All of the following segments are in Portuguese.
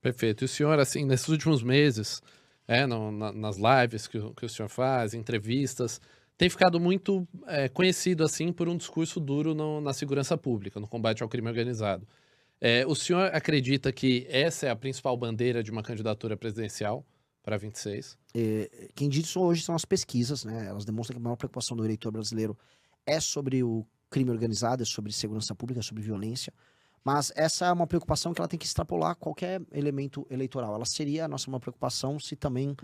Perfeito. E o senhor, assim, nesses últimos meses, nas lives que o senhor faz, entrevistas, tem ficado muito conhecido, assim, por um discurso duro na segurança pública, no combate ao crime organizado. O senhor acredita que essa é a principal bandeira de uma candidatura presidencial para 26? Quem diz isso hoje são as pesquisas, né, elas demonstram que a maior preocupação do eleitor brasileiro é sobre o crime organizado, é sobre segurança pública, é sobre violência, mas essa é uma preocupação que ela tem que extrapolar qualquer elemento eleitoral. Ela seria a nossa maior preocupação se também,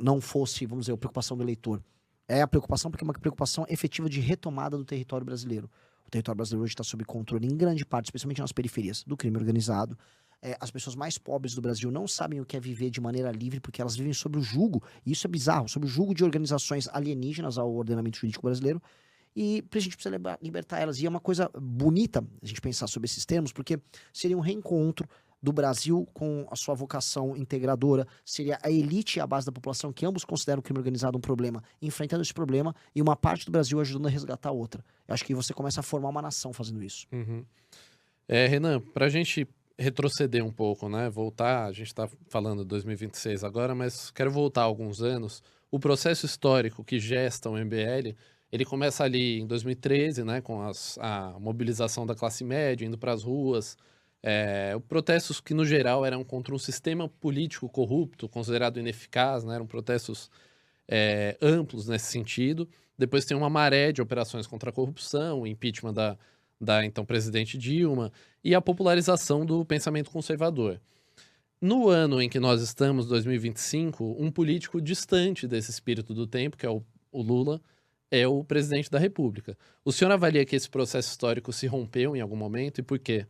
não fosse, vamos dizer, a preocupação do eleitor. É a preocupação porque é uma preocupação efetiva de retomada do território brasileiro. O território brasileiro hoje está sob controle em grande parte, especialmente nas periferias, do crime organizado. As pessoas mais pobres do Brasil não sabem o que é viver de maneira livre, porque elas vivem sob o jugo, e isso é bizarro, sob o jugo de organizações alienígenas ao ordenamento jurídico brasileiro, e a gente precisa libertar elas. E é uma coisa bonita a gente pensar sobre esses termos, porque seria um reencontro do Brasil com a sua vocação integradora, seria a elite e a base da população, que ambos consideram o crime organizado um problema, enfrentando esse problema, e uma parte do Brasil ajudando a resgatar a outra. Eu acho que você começa a formar uma nação fazendo isso. Uhum. Renan, para a gente retroceder um pouco, né? Voltar, a gente está falando de 2026 agora, mas quero voltar alguns anos. O processo histórico que gesta o MBL, ele começa ali em 2013, né? Com a mobilização da classe média, indo para as ruas. Protestos que, no geral, eram contra um sistema político corrupto, considerado ineficaz, né? Eram protestos amplos nesse sentido. Depois tem uma maré de operações contra a corrupção, o impeachment da então presidente Dilma e a popularização do pensamento conservador. No ano em que nós estamos, 2025, um político distante desse espírito do tempo, que é o Lula, é o presidente da República. O senhor avalia que esse processo histórico se rompeu em algum momento e por quê?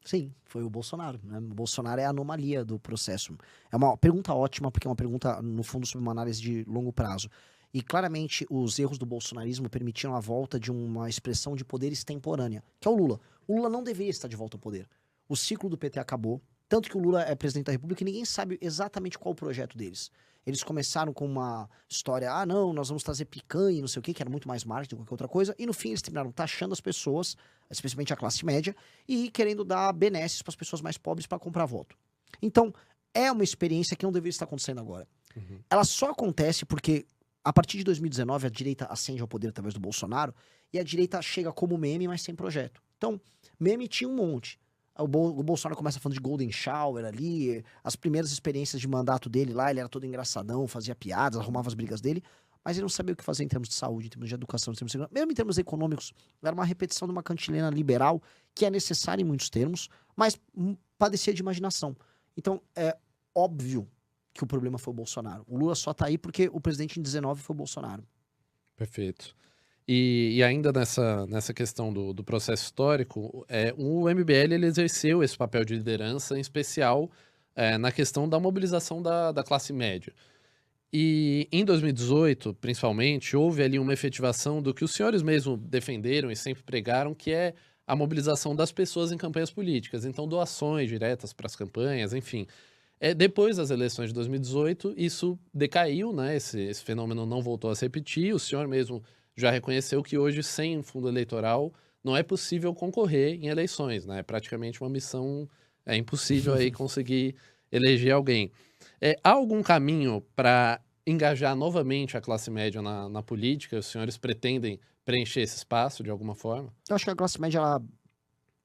Sim, foi o Bolsonaro, né? O Bolsonaro é a anomalia do processo. É uma pergunta ótima, porque é uma pergunta, no fundo, sobre uma análise de longo prazo. E claramente os erros do bolsonarismo permitiram a volta de uma expressão de poder extemporânea, que é o Lula. O Lula não deveria estar de volta ao poder. O ciclo do PT acabou, tanto que o Lula é presidente da República e ninguém sabe exatamente qual o projeto deles. Eles começaram com uma história, não, nós vamos trazer picanha e não sei o que era muito mais marketing do que qualquer outra coisa, e no fim eles terminaram taxando as pessoas, especialmente a classe média, e querendo dar benesses para as pessoas mais pobres para comprar voto. Então, é uma experiência que não deveria estar acontecendo agora. Uhum. Ela só acontece porque, a partir de 2019, a direita ascende ao poder através do Bolsonaro, e a direita chega como meme, mas sem projeto. Então, meme tinha um monte. O Bolsonaro começa falando de Golden Shower ali, as primeiras experiências de mandato dele lá, ele era todo engraçadão, fazia piadas, arrumava as brigas dele, mas ele não sabia o que fazer em termos de saúde, em termos de educação, em termos de segurança. Mesmo em termos econômicos, era uma repetição de uma cantilena liberal, que é necessária em muitos termos, mas padecia de imaginação. Então, é óbvio que o problema foi o Bolsonaro. O Lula só tá aí porque o presidente em 19 foi o Bolsonaro. Perfeito. E ainda nessa questão do processo histórico, o MBL ele exerceu esse papel de liderança, em especial na questão da mobilização da classe média. E em 2018, principalmente, houve ali uma efetivação do que os senhores mesmo defenderam e sempre pregaram, que é a mobilização das pessoas em campanhas políticas. Então, doações diretas para as campanhas, enfim. Depois das eleições de 2018, isso decaiu, né? Esse fenômeno não voltou a se repetir. O senhor mesmo já reconheceu que hoje, sem um fundo eleitoral, não é possível concorrer em eleições, né? É praticamente uma missão impossível aí conseguir eleger alguém. Há algum caminho para engajar novamente a classe média na política? Os senhores pretendem preencher esse espaço de alguma forma? Eu acho que a classe média, ela,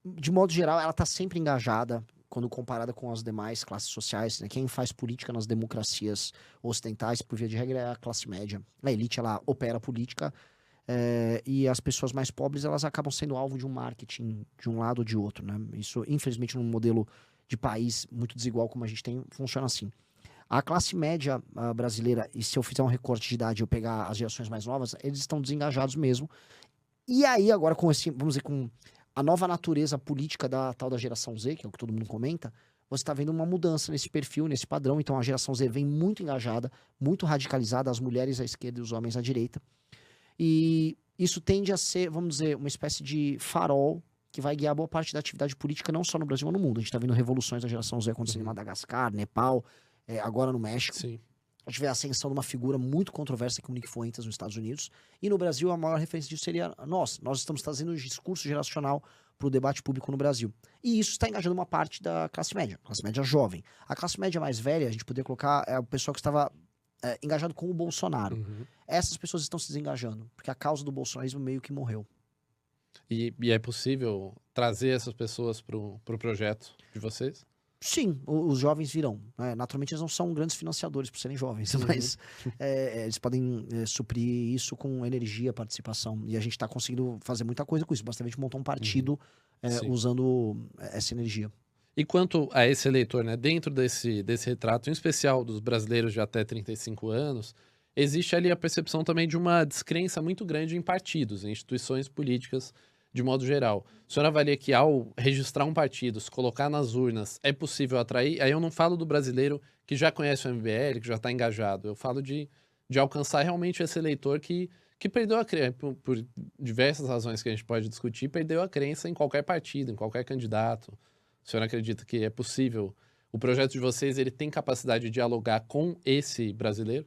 de modo geral, ela tá sempre engajada quando comparada com as demais classes sociais, né? Quem faz política nas democracias ocidentais, por via de regra, é a classe média. A elite, ela opera a política, e as pessoas mais pobres, elas acabam sendo alvo de um marketing de um lado ou de outro, né? Isso, infelizmente, num modelo de país muito desigual como a gente tem, funciona assim. A classe média brasileira, e se eu fizer um recorte de idade e eu pegar as gerações mais novas, eles estão desengajados mesmo. E aí, agora, com esse, vamos dizer, com a nova natureza política da tal da geração Z, que é o que todo mundo comenta, você está vendo uma mudança nesse perfil, nesse padrão. Então, a geração Z vem muito engajada, muito radicalizada, as mulheres à esquerda e os homens à direita. E isso tende a ser, vamos dizer, uma espécie de farol que vai guiar boa parte da atividade política, não só no Brasil, mas no mundo. A gente está vendo revoluções da geração Z acontecendo em Uhum. Madagascar, Nepal, agora no México. Sim. A gente vê a ascensão de uma figura muito controversa que é o Nick Fuentes nos Estados Unidos. E no Brasil, a maior referência disso seria nós. Nós estamos trazendo um discurso geracional para o debate público no Brasil. E isso está engajando uma parte da classe média jovem. A classe média mais velha, a gente poderia colocar, é o pessoal que estava engajado com o Bolsonaro. Uhum. Essas pessoas estão se desengajando, porque a causa do bolsonarismo meio que morreu. E é possível trazer essas pessoas pro projeto de vocês? Sim, os jovens virão, né? Naturalmente eles não são grandes financiadores por serem jovens, mas eles podem suprir isso com energia, participação. E a gente está conseguindo fazer muita coisa com isso. Basicamente montar um partido Sim. usando essa energia. E quanto a esse eleitor, né, dentro desse retrato, em especial dos brasileiros de até 35 anos, existe ali a percepção também de uma descrença muito grande em partidos, em instituições políticas de modo geral. O senhor avalia que ao registrar um partido, se colocar nas urnas, é possível atrair? Aí eu não falo do brasileiro que já conhece o MBL, que já está engajado. Eu falo de alcançar realmente esse eleitor que perdeu a crença, por diversas razões que a gente pode discutir, perdeu a crença em qualquer partido, em qualquer candidato. O senhor acredita que é possível? O projeto de vocês, ele tem capacidade de dialogar com esse brasileiro?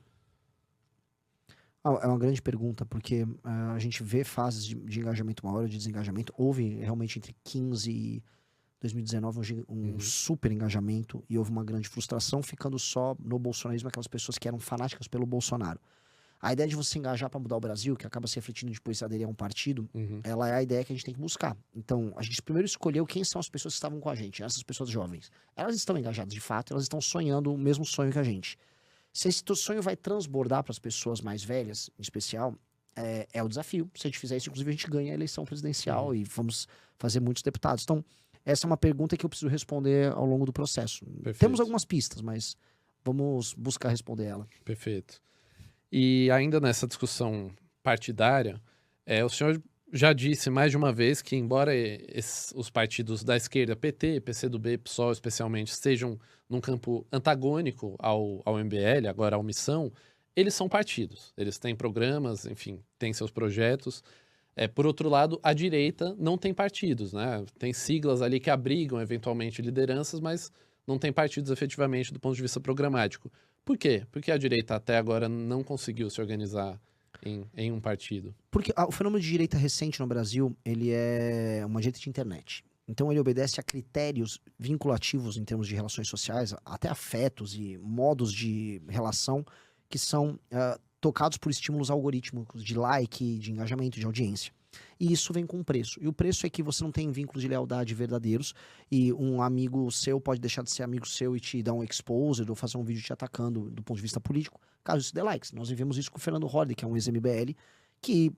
É uma grande pergunta, porque a gente vê fases de engajamento maior ou de desengajamento. Houve realmente entre 15 e 2019 um super engajamento e houve uma grande frustração, ficando só no bolsonarismo aquelas pessoas que eram fanáticas pelo Bolsonaro. A ideia de você engajar para mudar o Brasil, que acaba se refletindo depois aderir a um partido, ela é a ideia que a gente tem que buscar. Então, a gente primeiro escolheu quem são as pessoas que estavam com a gente, essas pessoas jovens. Elas estão engajadas de fato, elas estão sonhando o mesmo sonho que a gente. Se esse teu sonho vai transbordar para as pessoas mais velhas, em especial, é o desafio. Se a gente fizer isso, inclusive, a gente ganha a eleição presidencial e vamos fazer muitos deputados. Então, essa é uma pergunta que eu preciso responder ao longo do processo. Perfeito. Temos algumas pistas, mas vamos buscar responder ela. Perfeito. E ainda nessa discussão partidária, o senhor já disse mais de uma vez que, embora os partidos da esquerda, PT, PCdoB, PSOL especialmente, estejam num campo antagônico ao MBL, agora ao Missão, eles são partidos. Eles têm programas, enfim, têm seus projetos. Por outro lado, a direita não tem partidos, né? Tem siglas ali que abrigam, eventualmente, lideranças, mas não tem partidos efetivamente do ponto de vista programático. Por quê? Porque a direita até agora não conseguiu se organizar em um partido. Porque o fenômeno de direita recente no Brasil, ele é uma direita de internet. Então ele obedece a critérios vinculativos em termos de relações sociais, até afetos e modos de relação que são tocados por estímulos algorítmicos de like, de engajamento, de audiência. E isso vem com um preço. E o preço é que você não tem vínculos de lealdade verdadeiros e um amigo seu pode deixar de ser amigo seu e te dar um exposed ou fazer um vídeo te atacando do ponto de vista político, caso isso dê likes. Nós vivemos isso com o Fernando Holliday, que é um ex-MBL, que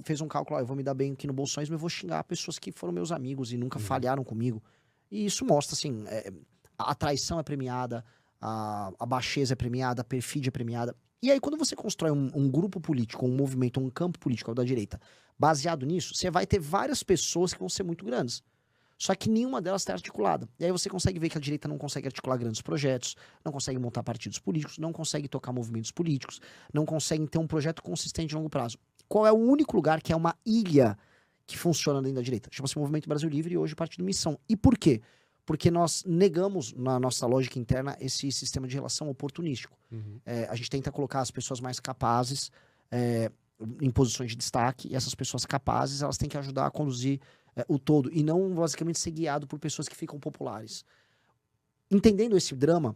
fez um cálculo, eu vou me dar bem aqui no bolsonarismo, eu vou xingar pessoas que foram meus amigos e nunca falharam comigo. E isso mostra, assim, a traição é premiada, a baixeza é premiada, a perfídia é premiada. E aí, quando você constrói um grupo político, um movimento, um campo político da direita, baseado nisso, você vai ter várias pessoas que vão ser muito grandes. Só que nenhuma delas está articulada. E aí você consegue ver que a direita não consegue articular grandes projetos, não consegue montar partidos políticos, não consegue tocar movimentos políticos, não consegue ter um projeto consistente de longo prazo. Qual é o único lugar que é uma ilha que funciona dentro da direita? Chama-se Movimento Brasil Livre e hoje Partido Missão. E por quê? Porque nós negamos, na nossa lógica interna, esse sistema de relação oportunístico. A gente tenta colocar as pessoas mais capazes em posições de destaque, e essas pessoas capazes, elas têm que ajudar a conduzir o todo, e não basicamente ser guiado por pessoas que ficam populares. Entendendo esse drama,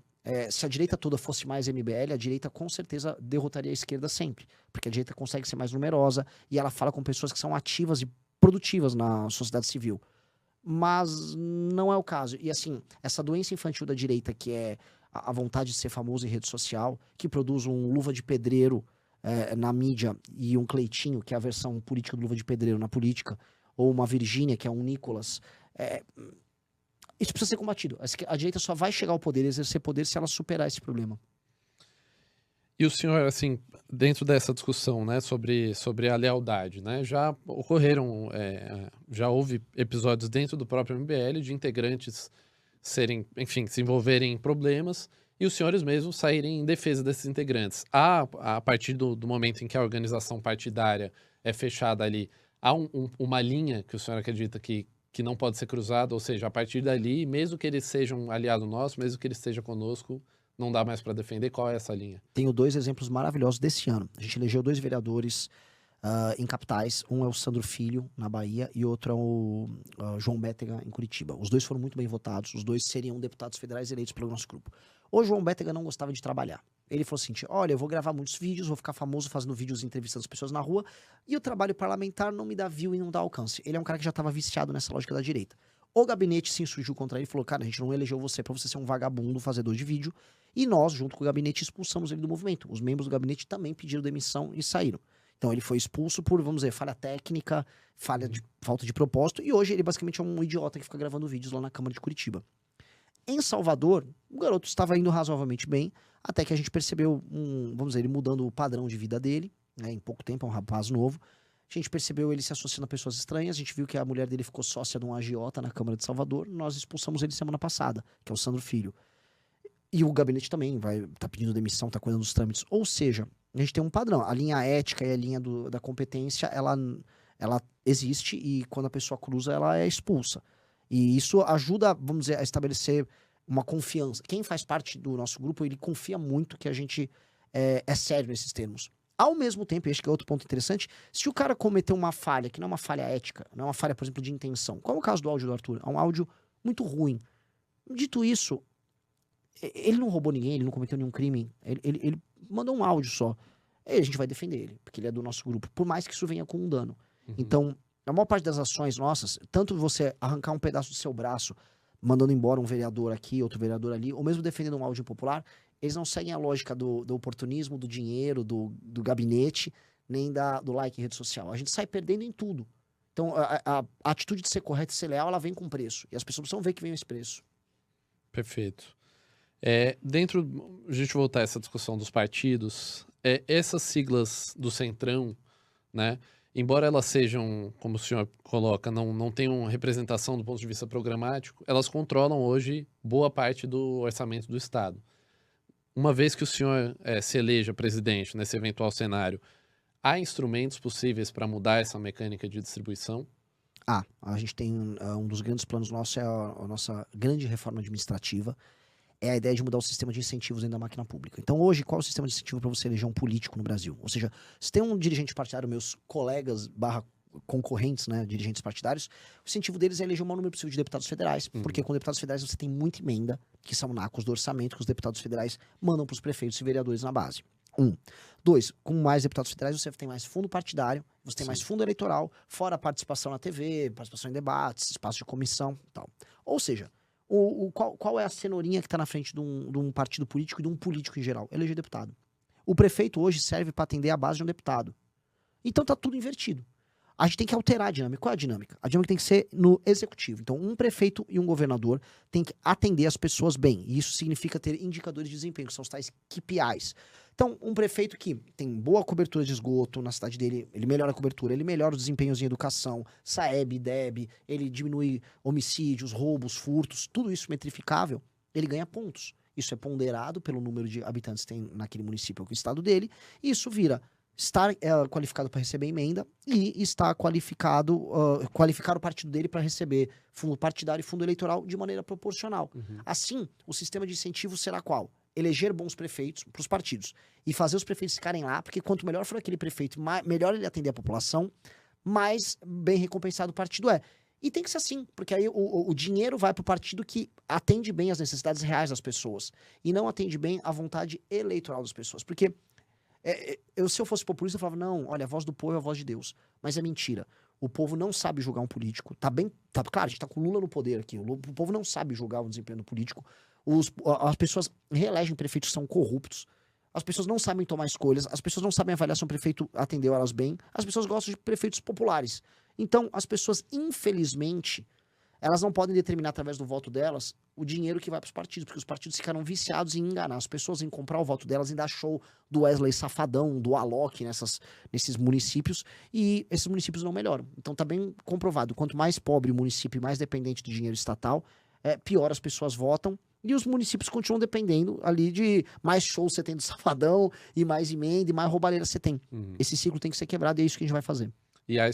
se a direita toda fosse mais MBL, a direita com certeza derrotaria a esquerda sempre, porque a direita consegue ser mais numerosa, e ela fala com pessoas que são ativas e produtivas na sociedade civil. Mas não é o caso. E assim, essa doença infantil da direita, que é a vontade de ser famoso em rede social, que produz um Luva de Pedreiro na mídia e um Cleitinho, que é a versão política do Luva de Pedreiro na política, ou uma Virgínia, que é um Nicolas. Isso precisa ser combatido. A direita só vai chegar ao poder, exercer poder, se ela superar esse problema. E o senhor, assim, dentro dessa discussão, né, sobre a lealdade, né, já ocorreram, já houve episódios dentro do próprio MBL de integrantes enfim, se envolverem em problemas e os senhores mesmos saírem em defesa desses integrantes. A partir do momento em que a organização partidária é fechada ali, há uma linha que o senhor acredita que não pode ser cruzada, ou seja, a partir dali, mesmo que eles sejam um aliado nosso, mesmo que ele esteja conosco, não dá mais para defender? Qual é essa linha? Tenho 2 exemplos maravilhosos desse ano. A gente elegeu 2 vereadores em capitais. Um é o Sandro Filho, na Bahia, e outro é o João Bétega, em Curitiba. Os dois foram muito bem votados, os dois seriam deputados federais eleitos pelo nosso grupo. O João Bétega não gostava de trabalhar. Ele falou assim, olha, eu vou gravar muitos vídeos, vou ficar famoso fazendo vídeos entrevistando as pessoas na rua, e o trabalho parlamentar não me dá view e não dá alcance. Ele é um cara que já estava viciado nessa lógica da direita. O gabinete se insurgiu contra ele e falou, cara, a gente não elegeu você pra você ser um vagabundo fazedor de vídeo, e nós, junto com o gabinete, expulsamos ele do movimento. Os membros do gabinete também pediram demissão e saíram. Então ele foi expulso por, vamos dizer, falha técnica, falta de propósito, e hoje ele basicamente é um idiota que fica gravando vídeos lá na Câmara de Curitiba. Em Salvador, o garoto estava indo razoavelmente bem, até que a gente percebeu, vamos dizer, ele mudando o padrão de vida dele, né, em pouco tempo, é um rapaz novo. A gente percebeu ele se associando a pessoas estranhas, a gente viu que a mulher dele ficou sócia de um agiota na Câmara de Salvador, nós expulsamos ele semana passada, que é o Sandro Filho. E o gabinete também tá pedindo demissão, tá cuidando dos trâmites. Ou seja, a gente tem um padrão. A linha ética e a linha da competência, ela existe e quando a pessoa cruza, ela é expulsa. E isso ajuda, vamos dizer, a estabelecer uma confiança. Quem faz parte do nosso grupo, ele confia muito que a gente é sério nesses termos. Ao mesmo tempo, e acho que é outro ponto interessante, se o cara cometeu uma falha, que não é uma falha ética, não é uma falha, por exemplo, de intenção, como é o caso do áudio do Arthur, é um áudio muito ruim. Dito isso, ele não roubou ninguém, ele não cometeu nenhum crime, ele mandou um áudio só. E a gente vai defender ele, porque ele é do nosso grupo, por mais que isso venha com um dano. Então, a maior parte das ações nossas, tanto você arrancar um pedaço do seu braço, mandando embora um vereador aqui, outro vereador ali, ou mesmo defendendo um áudio impopular, eles não seguem a lógica do oportunismo, do dinheiro, do gabinete, nem do like em rede social. A gente sai perdendo em tudo. Então, a atitude de ser correto e ser leal, ela vem com preço. E as pessoas precisam ver que vem esse preço. Perfeito. A gente voltar a essa discussão dos partidos, essas siglas do Centrão, né? Embora elas sejam, como o senhor coloca, não tenham representação do ponto de vista programático, elas controlam hoje boa parte do orçamento do Estado. Uma vez que o senhor se eleja presidente nesse eventual cenário, há instrumentos possíveis para mudar essa mecânica de distribuição? A gente tem um dos grandes planos nossos, é a nossa grande reforma administrativa, é a ideia de mudar o sistema de incentivos dentro da máquina pública. Então hoje, qual é o sistema de incentivo para você eleger um político no Brasil? Ou seja, se tem um dirigente partidário, meus colegas concorrentes, né, dirigentes partidários, o incentivo deles é eleger o maior número possível de deputados federais, porque com deputados federais você tem muita emenda, que são nacos do orçamento, que os deputados federais mandam para os prefeitos e vereadores na base. 2, com mais deputados federais você tem mais fundo partidário, você tem mais fundo eleitoral, fora a participação na TV, participação em debates, espaço de comissão e tal. Ou seja, qual é a cenourinha que está na frente de um partido político e de um político em geral? Eleger deputado. O prefeito hoje serve para atender a base de um deputado. Então tá tudo invertido. A gente tem que alterar a dinâmica. Qual é a dinâmica? A dinâmica tem que ser no executivo. Então, um prefeito e um governador têm que atender as pessoas bem. E isso significa ter indicadores de desempenho, que são os tais KPIs. Então, um prefeito que tem boa cobertura de esgoto na cidade dele, ele melhora a cobertura, ele melhora os desempenhos em educação, SAEB, DEB, ele diminui homicídios, roubos, furtos, tudo isso metrificável, ele ganha pontos. Isso é ponderado pelo número de habitantes que tem naquele município ou no estado dele, e isso vira estar qualificado para receber emenda e estar qualificar o partido dele para receber fundo partidário e fundo eleitoral de maneira proporcional. Assim, o sistema de incentivo será qual? Eleger bons prefeitos para os partidos e fazer os prefeitos ficarem lá, porque quanto melhor for aquele prefeito, melhor ele atender a população, mais bem recompensado o partido é. E tem que ser assim, porque aí o dinheiro vai para o partido que atende bem as necessidades reais das pessoas e não atende bem a vontade eleitoral das pessoas. Porque se eu fosse populista, eu falava, não, olha, a voz do povo é a voz de Deus. Mas é mentira. O povo não sabe julgar um político. Claro, a gente tá com o Lula no poder aqui. O povo não sabe julgar o desempenho do político. As pessoas reelegem prefeitos que são corruptos. As pessoas não sabem tomar escolhas. As pessoas não sabem avaliar se um prefeito atendeu elas bem. As pessoas gostam de prefeitos populares. Então, as pessoas, infelizmente, elas não podem determinar através do voto delas o dinheiro que vai para os partidos, porque os partidos ficaram viciados em enganar as pessoas, em comprar o voto delas, em dar show do Wesley Safadão, do Alok nesses municípios, e esses municípios não melhoram. Então tá bem comprovado, quanto mais pobre o município e mais dependente do dinheiro estatal, pior as pessoas votam, e os municípios continuam dependendo ali de mais shows você tem do Safadão, e mais emenda, e mais roubalheira você tem. Esse ciclo tem que ser quebrado, e é isso que a gente vai fazer. E a